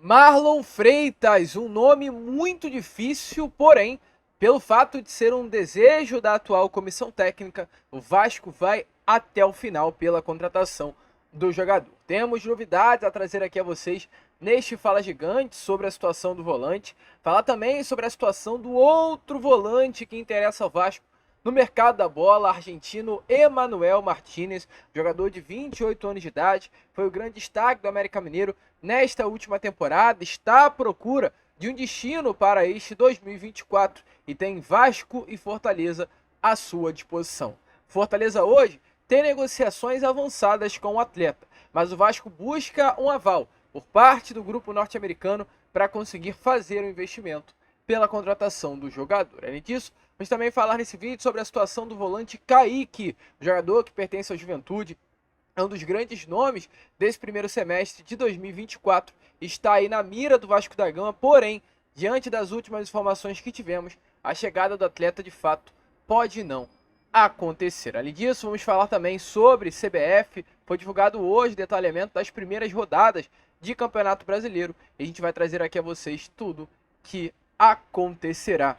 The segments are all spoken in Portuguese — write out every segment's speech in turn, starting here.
Marlon Freitas, um nome muito difícil, porém, pelo fato de ser um desejo da atual comissão técnica, o Vasco vai até o final pela contratação do jogador. Temos novidades a trazer aqui a vocês neste Fala Gigante sobre a situação do volante, falar também sobre a situação do outro volante que interessa ao Vasco no mercado da bola, argentino Emanuel Martínez, jogador de 28 anos de idade, foi o grande destaque do América Mineiro nesta última temporada, está à procura de um destino para este 2024 e tem Vasco e Fortaleza à sua disposição. Fortaleza hoje tem negociações avançadas com o atleta, mas o Vasco busca um aval por parte do grupo norte-americano para conseguir fazer o investimento pela contratação do jogador. Além disso, vamos também falar nesse vídeo sobre a situação do volante Kaique, jogador que pertence à Juventude, é um dos grandes nomes desse primeiro semestre de 2024, está aí na mira do Vasco da Gama, porém, diante das últimas informações que tivemos, a chegada do atleta de fato pode não acontecer. Além disso, vamos falar também sobre CBF, foi divulgado hoje o detalhamento das primeiras rodadas de Campeonato Brasileiro, e a gente vai trazer aqui a vocês tudo que acontecerá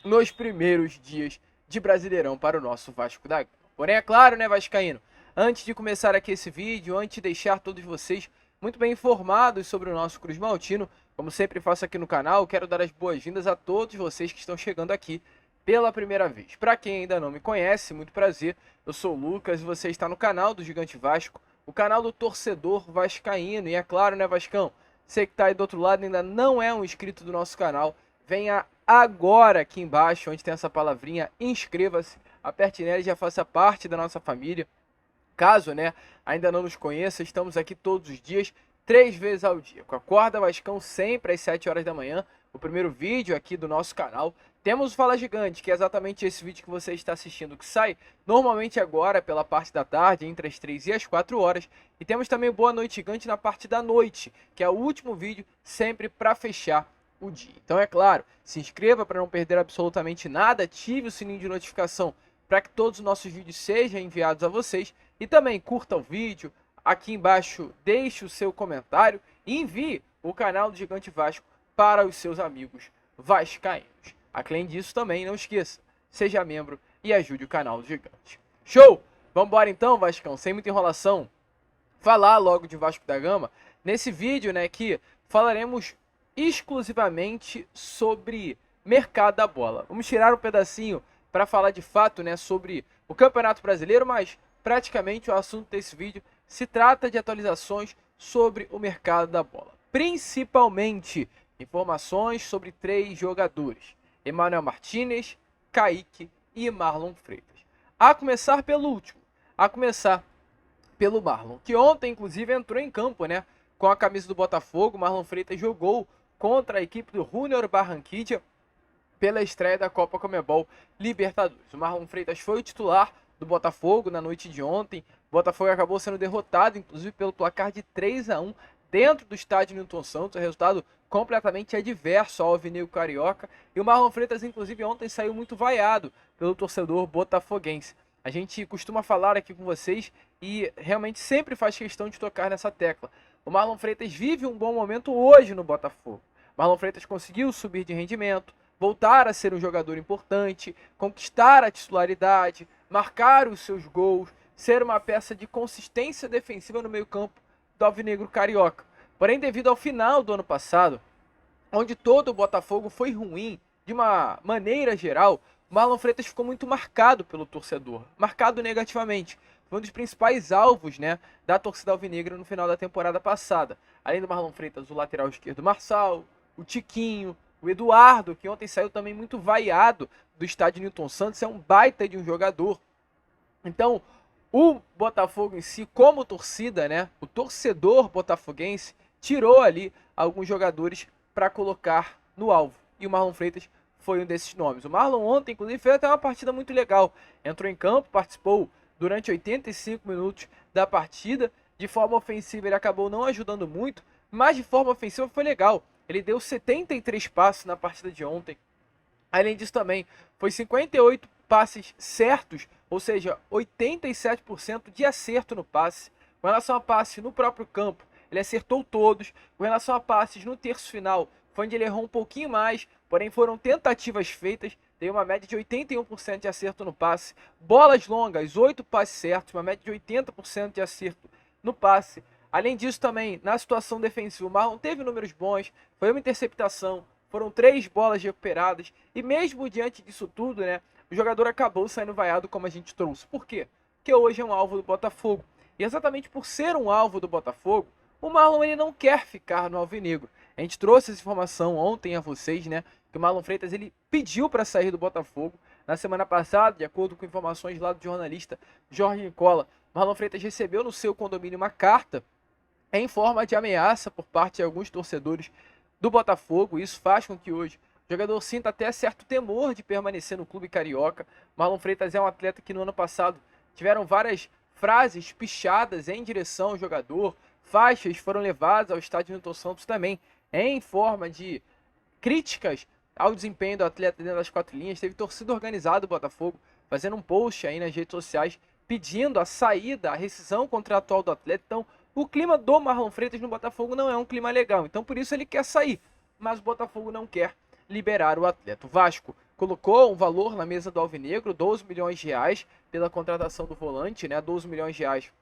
nos primeiros dias de Brasileirão para o nosso Vasco da Gama. Porém, é claro, né, vascaíno, antes de começar aqui esse vídeo, antes de deixar todos vocês muito bem informados sobre o nosso Cruz Maltino, como sempre faço aqui no canal, quero dar as boas-vindas a todos vocês que estão chegando aqui pela primeira vez. Para quem ainda não me conhece, muito prazer, eu sou o Lucas e você está no canal do Gigante Vasco, o canal do torcedor vascaíno. E é claro, né, Vascão, você que está aí do outro lado ainda não é um inscrito do nosso canal, venha agora aqui embaixo, onde tem essa palavrinha, inscreva-se, aperte nela e já faça parte da nossa família. Caso, né, ainda não nos conheça, estamos aqui todos os dias, 3 vezes ao dia, com a Acorda Vascão sempre às 7 horas da manhã, o primeiro vídeo aqui do nosso canal. Temos o Fala Gigante, que é exatamente esse vídeo que você está assistindo, que sai normalmente agora pela parte da tarde, entre as 3 e as 4 horas. E temos também o Boa Noite Gigante na parte da noite, que é o último vídeo sempre para fechar o dia. Então é claro, se inscreva para não perder absolutamente nada, ative o sininho de notificação para que todos os nossos vídeos sejam enviados a vocês. E também curta o vídeo, aqui embaixo deixe o seu comentário e envie o canal do Gigante Vasco para os seus amigos vascaínos. Além disso também, não esqueça, seja membro e ajude o canal do Gigante. Show! Vamos embora então, Vascão, sem muita enrolação, falar logo de Vasco da Gama. Nesse vídeo, né, que falaremos exclusivamente sobre mercado da bola. Vamos tirar um pedacinho para falar de fato, né, sobre o Campeonato Brasileiro, mas praticamente o assunto desse vídeo se trata de atualizações sobre o mercado da bola. Principalmente informações sobre 3 jogadores: Emanuel Martínez, Kaique e Marlon Freitas. A começar pelo último, a começar pelo Marlon, que ontem inclusive entrou em campo, né, com a camisa do Botafogo. Marlon Freitas jogou contra a equipe do Junior Barranquilla pela estreia da Copa Conmebol Libertadores. O Marlon Freitas foi o titular do Botafogo na noite de ontem. O Botafogo acabou sendo derrotado, inclusive pelo placar de 3-1 dentro do estádio Newton Santos, resultado completamente adverso ao alvinegro carioca. E o Marlon Freitas, inclusive, ontem saiu muito vaiado pelo torcedor botafoguense. A gente costuma falar aqui com vocês e realmente sempre faz questão de tocar nessa tecla. O Marlon Freitas vive um bom momento hoje no Botafogo. Marlon Freitas conseguiu subir de rendimento, voltar a ser um jogador importante, conquistar a titularidade, marcar os seus gols, ser uma peça de consistência defensiva no meio-campo do alvinegro carioca. Porém, devido ao final do ano passado, onde todo o Botafogo foi ruim de uma maneira geral, o Marlon Freitas ficou muito marcado pelo torcedor, marcado negativamente. Foi um dos principais alvos, né, da torcida alvinegra no final da temporada passada. Além do Marlon Freitas, o lateral esquerdo Marçal, o Tiquinho, o Eduardo, que ontem saiu também muito vaiado do estádio Newton Santos, é um baita de um jogador. Então, o Botafogo em si, como torcida, né, o torcedor botafoguense, tirou ali alguns jogadores para colocar no alvo. E o Marlon Freitas foi um desses nomes. O Marlon ontem, inclusive, fez até uma partida muito legal. Entrou em campo, participou durante 85 minutos da partida. De forma ofensiva ele acabou não ajudando muito, mas de forma ofensiva foi legal. Ele deu 73 passes na partida de ontem. Além disso também, foi 58 passes certos, ou seja, 87% de acerto no passe. Com relação a passe no próprio campo, ele acertou todos. Com relação a passes, no terço final, foi onde ele errou um pouquinho mais, porém foram tentativas feitas, tem uma média de 81% de acerto no passe. Bolas longas, 8 passes certos, uma média de 80% de acerto no passe. Além disso também, na situação defensiva, o Marlon teve números bons, foi uma interceptação, foram 3 bolas recuperadas, e mesmo diante disso tudo, né, o jogador acabou saindo vaiado como a gente trouxe. Por quê? Porque hoje é um alvo do Botafogo. E exatamente por ser um alvo do Botafogo, o Marlon ele não quer ficar no alvinegro. A gente trouxe essa informação ontem a vocês, né, que o Marlon Freitas ele pediu para sair do Botafogo. Na semana passada, de acordo com informações lá do jornalista Jorge Nicola, Marlon Freitas recebeu no seu condomínio uma carta em forma de ameaça por parte de alguns torcedores do Botafogo. Isso faz com que hoje o jogador sinta até certo temor de permanecer no clube carioca. Marlon Freitas é um atleta que no ano passado tiveram várias frases pichadas em direção ao jogador, faixas foram levadas ao estádio Newton Santos também em forma de críticas ao desempenho do atleta dentro das 4 linhas. Teve torcida organizada do Botafogo fazendo um post aí nas redes sociais pedindo a saída, a rescisão contratual do atleta. Então, o clima do Marlon Freitas no Botafogo não é um clima legal. Então, por isso ele quer sair. Mas o Botafogo não quer liberar o atleta. O Vasco colocou um valor na mesa do Alvinegro, 12 milhões de reais, pela contratação do volante, né? 12 milhões de reais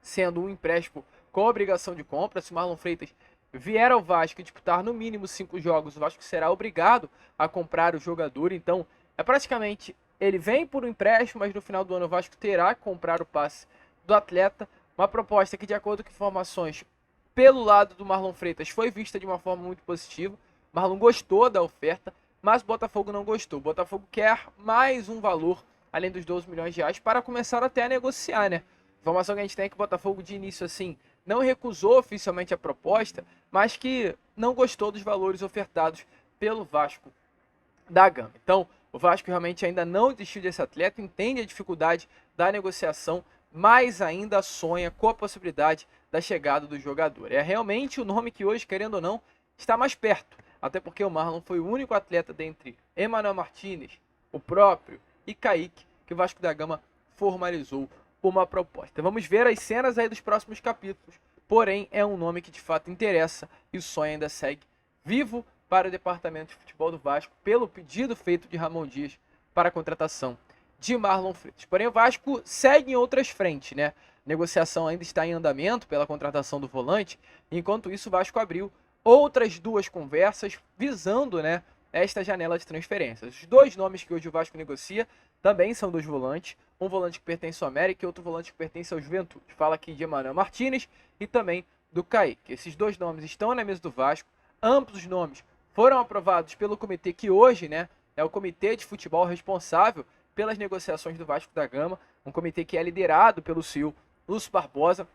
sendo um empréstimo com obrigação de compra. Se o Marlon Freitas vier ao Vasco e disputar no mínimo 5 jogos, o Vasco será obrigado a comprar o jogador. Então, é praticamente, ele vem por um empréstimo, mas no final do ano o Vasco terá que comprar o passe do atleta. Uma proposta que, de acordo com informações pelo lado do Marlon Freitas, foi vista de uma forma muito positiva. O Marlon gostou da oferta, mas o Botafogo não gostou. O Botafogo quer mais um valor, além dos 12 milhões de reais, para começar até a negociar, né? A informação que a gente tem é que o Botafogo, de início, assim, não recusou oficialmente a proposta, mas que não gostou dos valores ofertados pelo Vasco da Gama. Então, o Vasco realmente ainda não desistiu desse atleta, entende a dificuldade da negociação, mas ainda sonha com a possibilidade da chegada do jogador. É realmente o nome que hoje, querendo ou não, está mais perto. Até porque o Marlon foi o único atleta dentre Emmanuel Martinez, o próprio e Kaique, que o Vasco da Gama formalizou uma proposta. Vamos ver as cenas aí dos próximos capítulos. Porém, é um nome que de fato interessa e o sonho ainda segue vivo para o departamento de futebol do Vasco pelo pedido feito de Ramon Dias para a contratação de Marlon Freitas. Porém, o Vasco segue em outras frentes, né? A negociação ainda está em andamento pela contratação do volante. Enquanto isso, o Vasco abriu outras 2 conversas visando, né, esta janela de transferências. Os 2 nomes que hoje o Vasco negocia também são 2 volantes. Um volante que pertence ao América e outro volante que pertence ao Juventude. Fala aqui de Emmanuel Martinez e também do Kaique. Esses 2 nomes estão na mesa do Vasco. Ambos os nomes foram aprovados pelo comitê que hoje, né, é o comitê de futebol responsável pelas negociações do Vasco da Gama. Um comitê que é liderado pelo CEO Lúcio Barbosa.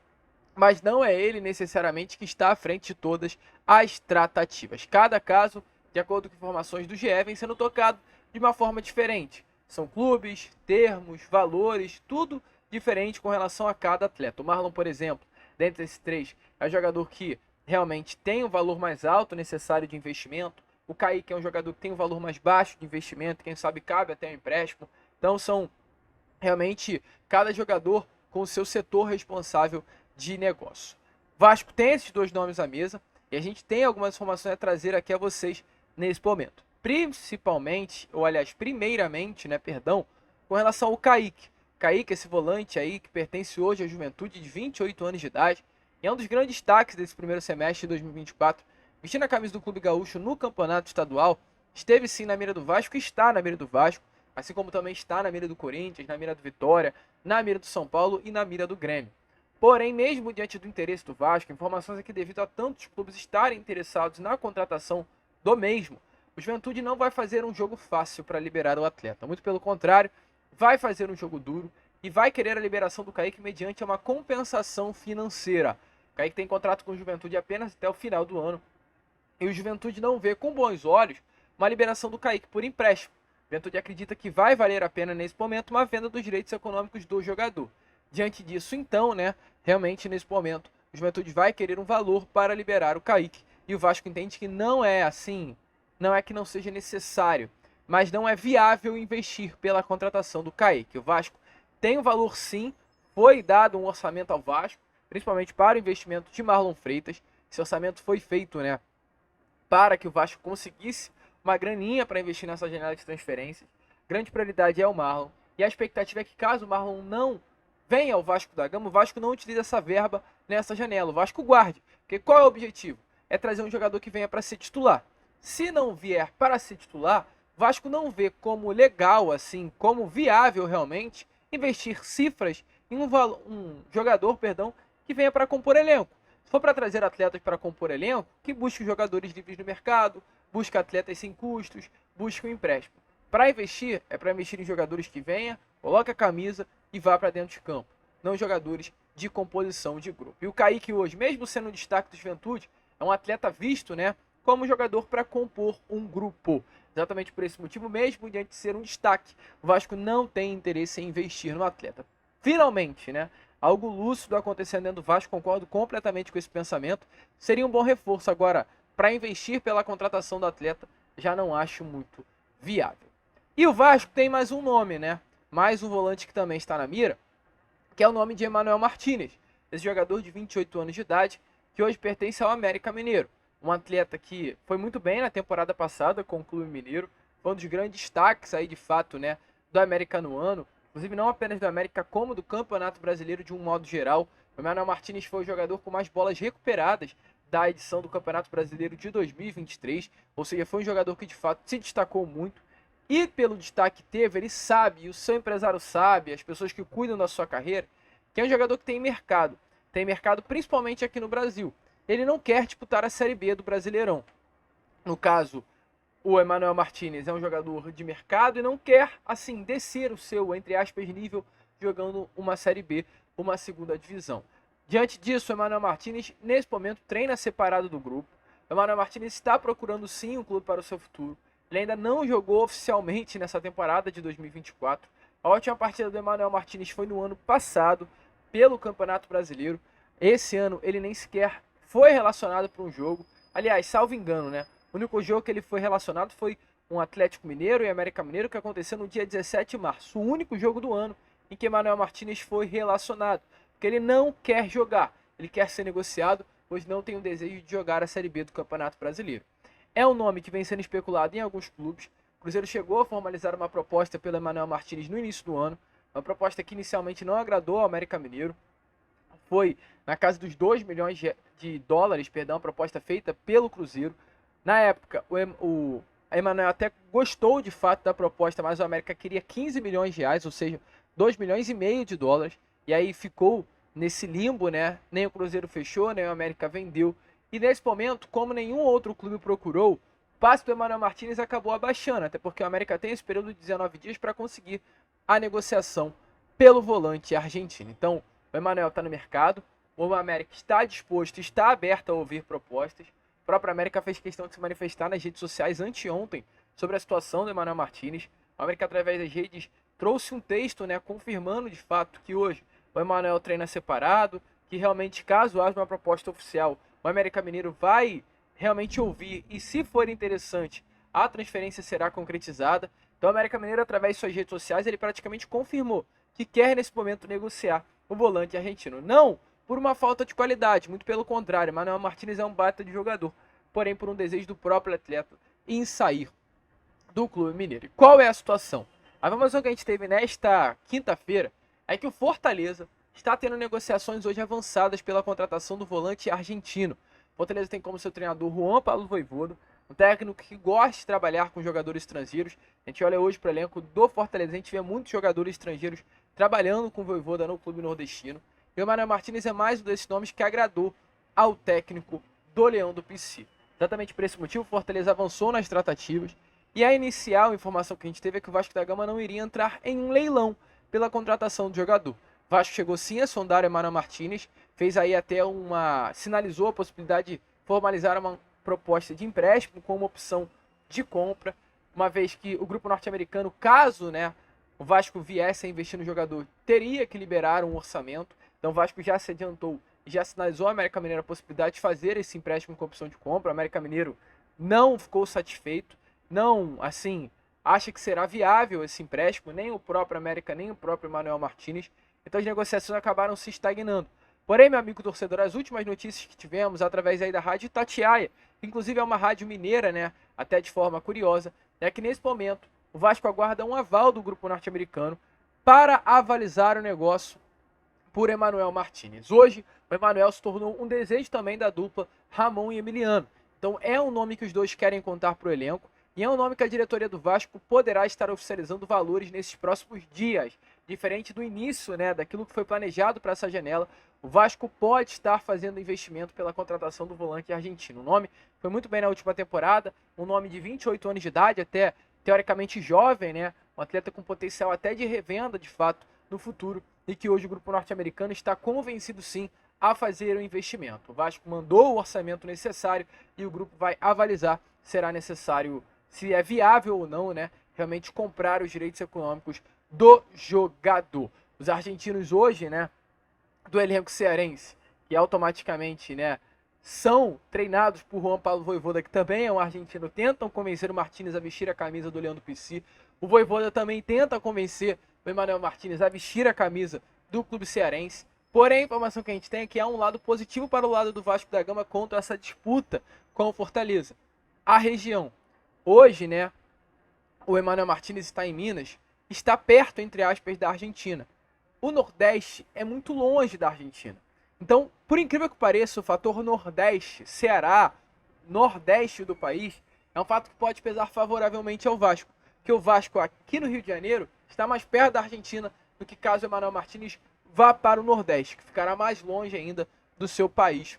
Mas não é ele necessariamente que está à frente de todas as tratativas. Cada caso, de acordo com informações do GE, vem sendo tocado de uma forma diferente. São clubes, termos, valores, tudo diferente com relação a cada atleta. O Marlon, por exemplo, dentre esses 3, é o jogador que realmente tem o valor mais alto necessário de investimento. O Kaique é um jogador que tem um valor mais baixo de investimento, quem sabe cabe até um empréstimo. Então são realmente cada jogador com o seu setor responsável de negócio. Vasco tem esses 2 nomes à mesa e a gente tem algumas informações a trazer aqui a vocês nesse momento. Principalmente, ou aliás, primeiramente, né, perdão, com relação ao Kaique. Kaique, esse volante aí que pertence hoje à Juventude, de 28 anos de idade, e é um dos grandes destaques desse primeiro semestre de 2024, vestindo a camisa do Clube Gaúcho no campeonato estadual. Esteve sim na mira do Vasco e está na mira do Vasco, assim como também está na mira do Corinthians, na mira do Vitória, na mira do São Paulo e na mira do Grêmio. Porém, mesmo diante do interesse do Vasco, informações aqui devido a tantos clubes estarem interessados na contratação do mesmo, o Juventude não vai fazer um jogo fácil para liberar o atleta. Muito pelo contrário, vai fazer um jogo duro e vai querer a liberação do Kaique mediante uma compensação financeira. O Kaique tem contrato com o Juventude apenas até o final do ano. E o Juventude não vê com bons olhos uma liberação do Kaique por empréstimo. O Juventude acredita que vai valer a pena nesse momento uma venda dos direitos econômicos do jogador. Diante disso, então, né, realmente nesse momento, o Juventude vai querer um valor para liberar o Kaique. E o Vasco entende que não é assim, não é que não seja necessário, mas não é viável investir pela contratação do Kaique. O Vasco tem um valor sim, foi dado um orçamento ao Vasco, principalmente para o investimento de Marlon Freitas. Esse orçamento foi feito, né, para que o Vasco conseguisse uma graninha para investir nessa janela de transferências. Grande prioridade é o Marlon. E a expectativa é que caso o Marlon não venha ao Vasco da Gama, o Vasco não utilize essa verba nessa janela. O Vasco guarde. Porque qual é o objetivo? É trazer um jogador que venha para ser titular. Se não vier para ser titular, o Vasco não vê como legal, assim, como viável realmente, investir cifras em um jogador, que venha para compor elenco. Se for para trazer atletas para compor elenco, que busque jogadores livres no mercado, busque atletas sem custos, busque um empréstimo. Para investir, é para investir em jogadores que venha, coloque a camisa e vá para dentro de campo, não jogadores de composição de grupo. E o Kaique hoje, mesmo sendo um destaque do Juventude, é um atleta visto, né, como jogador para compor um grupo. Exatamente por esse motivo, mesmo diante de ser um destaque, o Vasco não tem interesse em investir no atleta. Finalmente, né, algo lúcido acontecendo dentro do Vasco, concordo completamente com esse pensamento, seria um bom reforço. Agora, para investir pela contratação do atleta, já não acho muito viável. E o Vasco tem mais um nome, né? Mais um volante que também está na mira, que é o nome de Emanuel Martínez, esse jogador de 28 anos de idade, que hoje pertence ao América Mineiro. Um atleta que foi muito bem na temporada passada com o Clube Mineiro, foi um dos grandes destaques aí de fato, né, do América no ano, inclusive não apenas do América, como do Campeonato Brasileiro de um modo geral. O Emanuel Martínez foi o jogador com mais bolas recuperadas da edição do Campeonato Brasileiro de 2023, ou seja, foi um jogador que de fato se destacou muito. E pelo destaque que teve, ele sabe, e o seu empresário sabe, as pessoas que cuidam da sua carreira, que é um jogador que tem mercado principalmente aqui no Brasil. Ele não quer disputar a Série B do Brasileirão. No caso, o Emanuel Martínez é um jogador de mercado e não quer, assim, descer o seu, entre aspas, nível jogando uma Série B, uma segunda divisão. Diante disso, o Emanuel Martínez, nesse momento, treina separado do grupo. O Emanuel Martínez está procurando sim um clube para o seu futuro. Ele ainda não jogou oficialmente nessa temporada de 2024. A última partida do Emanuel Martínez foi no ano passado, pelo Campeonato Brasileiro. Esse ano ele nem sequer foi relacionado para um jogo. Aliás, salvo engano, né? O único jogo que ele foi relacionado foi um Atlético Mineiro e América Mineiro, que aconteceu no dia 17 de março. O único jogo do ano em que Emanuel Martínez foi relacionado. Porque ele não quer jogar, ele quer ser negociado, pois não tem o desejo de jogar a Série B do Campeonato Brasileiro. É um nome que vem sendo especulado em alguns clubes. O Cruzeiro chegou a formalizar uma proposta pelo Emanuel Martínez no início do ano, uma proposta que inicialmente não agradou ao América Mineiro. Foi na casa dos 2 milhões de dólares, a proposta feita pelo Cruzeiro. Na época, o Emanuel até gostou de fato da proposta, mas o América queria 15 milhões de reais, ou seja, 2 milhões e meio de dólares. E aí ficou nesse limbo, né? Nem o Cruzeiro fechou, nem o América vendeu. E nesse momento, como nenhum outro clube procurou, o passe do Emanuel Martínez acabou abaixando, até porque o América tem esse período de 19 dias para conseguir a negociação pelo volante argentino. Então, o Emanuel está no mercado, o América está disposto, está aberto a ouvir propostas. O próprio América fez questão de se manifestar nas redes sociais anteontem sobre a situação do Emanuel Martínez. O América, através das redes, trouxe um texto, né, confirmando de fato que hoje o Emanuel treina separado, que realmente, caso haja uma proposta oficial, o América Mineiro vai realmente ouvir e, se for interessante, a transferência será concretizada. Então, o América Mineiro, através de suas redes sociais, ele praticamente confirmou que quer, nesse momento, negociar o volante argentino. Não por uma falta de qualidade, muito pelo contrário. Emanuel Martínez é um baita de jogador, porém por um desejo do próprio atleta em sair do Clube Mineiro. E qual é a situação? A informação que a gente teve nesta quinta-feira é que o Fortaleza está tendo negociações hoje avançadas pela contratação do volante argentino. O Fortaleza tem como seu treinador Juan Pablo Vojvoda, um técnico que gosta de trabalhar com jogadores estrangeiros. A gente olha hoje para o elenco do Fortaleza, a gente vê muitos jogadores estrangeiros trabalhando com o Vojvoda no clube nordestino. E o Emanuel Martínez é mais um desses nomes que agradou ao técnico do Leão do Pici. Exatamente por esse motivo, o Fortaleza avançou nas tratativas. E a inicial informação que a gente teve é que o Vasco da Gama não iria entrar em um leilão pela contratação do jogador. O Vasco chegou sim a sondar o Emanuel Martínez, fez aí até sinalizou a possibilidade de formalizar uma proposta de empréstimo com uma opção de compra, uma vez que o grupo norte-americano, caso, né, o Vasco viesse a investir no jogador, teria que liberar um orçamento. Então o Vasco já se adiantou e já sinalizou ao América Mineiro a possibilidade de fazer esse empréstimo com opção de compra. O América Mineiro não ficou satisfeito, não, assim, acha que será viável esse empréstimo, nem o próprio América, nem o próprio Emanuel Martínez. Então as negociações acabaram se estagnando. Porém, meu amigo torcedor, as últimas notícias que tivemos através aí da rádio Itatiaia, inclusive é uma rádio mineira, né, até de forma curiosa, é que nesse momento o Vasco aguarda um aval do grupo norte-americano para avalizar o negócio por Emmanuel Martinez. Hoje, o Emmanuel se tornou um desejo também da dupla Ramon e Emiliano. Então é um nome que os dois querem contar para o elenco e é um nome que a diretoria do Vasco poderá estar oficializando valores nesses próximos dias. Diferente do início, né, daquilo que foi planejado para essa janela, o Vasco pode estar fazendo investimento pela contratação do volante argentino. O nome foi muito bem na última temporada, um nome de 28 anos de idade, até teoricamente jovem, né, um atleta com potencial até de revenda, de fato, no futuro, e que hoje o grupo norte-americano está convencido sim a fazer o investimento. O Vasco mandou o orçamento necessário e o grupo vai avalizar se será necessário, se é viável ou não, né, realmente comprar os direitos econômicos do jogador. Os argentinos hoje, né, do elenco cearense, que automaticamente, né, são treinados por Juan Paulo Vojvoda, que também é um argentino, tentam convencer o Martinez a vestir a camisa do Leandro Pissi. O Vojvoda também tenta convencer o Emmanuel Martinez a vestir a camisa do clube cearense. Porém, a informação que a gente tem é que há um lado positivo para o lado do Vasco da Gama contra essa disputa com o Fortaleza. A região. Hoje, né, o Emmanuel Martinez está em Minas, está perto, entre aspas, da Argentina. O Nordeste é muito longe da Argentina. Então, por incrível que pareça, o fator Nordeste, Ceará, Nordeste do país, é um fato que pode pesar favoravelmente ao Vasco. Porque o Vasco aqui no Rio de Janeiro está mais perto da Argentina do que caso o Emmanuel Martinez vá para o Nordeste, que ficará mais longe ainda do seu país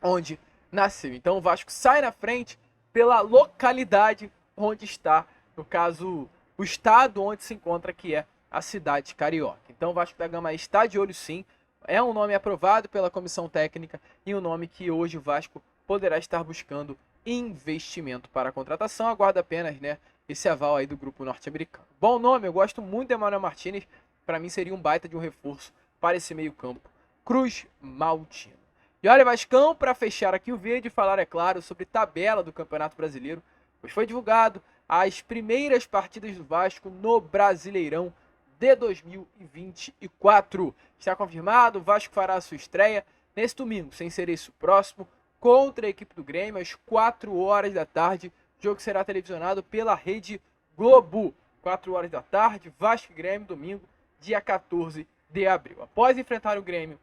onde nasceu. Então o Vasco sai na frente pela localidade onde está, no caso, o estado onde se encontra, que é a cidade carioca. Então o Vasco da Gama está de olho sim, é um nome aprovado pela comissão técnica e um nome que hoje o Vasco poderá estar buscando investimento para a contratação. Aguarda apenas, né, esse aval aí do grupo norte-americano. Bom nome, eu gosto muito do Emmanuel Martinez, para mim seria um baita de um reforço para esse meio campo Cruz Maltino. E olha, Vascão, para fechar aqui o vídeo e falar, é claro, sobre tabela do Campeonato Brasileiro, pois foi divulgado as primeiras partidas do Vasco no Brasileirão de 2024. Está confirmado, o Vasco fará a sua estreia nesse domingo, sem ser esse o próximo, contra a equipe do Grêmio, às 4 horas da tarde. O jogo será televisionado pela Rede Globo. 4 horas da tarde, Vasco e Grêmio, domingo, dia 14 de abril. Após enfrentar o Grêmio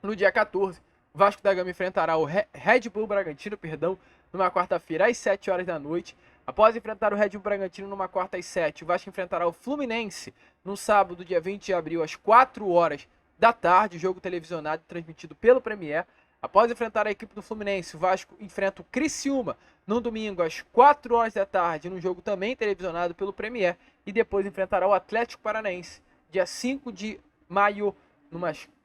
no dia 14, o Vasco da Gama enfrentará o Red Bull Bragantino, numa quarta-feira às 7 horas da noite. Após enfrentar o Red Bull Bragantino numa quarta às 7, o Vasco enfrentará o Fluminense no sábado, dia 20 de abril, às 4 horas da tarde, jogo televisionado e transmitido pelo Premier. Após enfrentar a equipe do Fluminense, o Vasco enfrenta o Criciúma no domingo às 4 horas da tarde, num jogo também televisionado pelo Premier, e depois enfrentará o Atlético Paranaense, dia 5 de maio,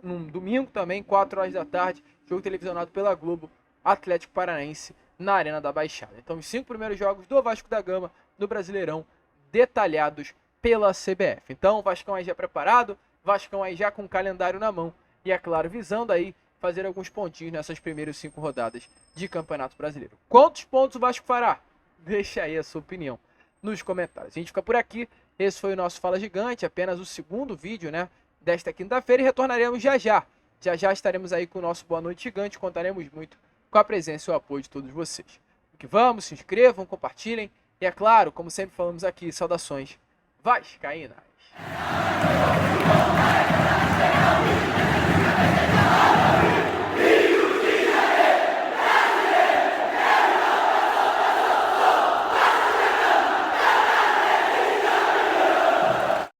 num domingo também, 4 horas da tarde, jogo televisionado pela Globo, Atlético Paranaense na Arena da Baixada. Então, os 5 primeiros jogos do Vasco da Gama no Brasileirão, detalhados pela CBF. Então, o Vascão aí já preparado, Vascão aí já com o calendário na mão, e é claro, visando aí fazer alguns pontinhos nessas primeiras 5 rodadas de Campeonato Brasileiro. Quantos pontos o Vasco fará? Deixa aí a sua opinião nos comentários. A gente fica por aqui. Esse foi o nosso Fala Gigante, apenas o segundo vídeo, né, desta quinta-feira, e retornaremos já já. Já já estaremos aí com o nosso Boa Noite Gigante, contaremos muito com a presença e o apoio de todos vocês. Que vamos, se inscrevam, compartilhem, e é claro, como sempre falamos aqui, saudações vascaínas.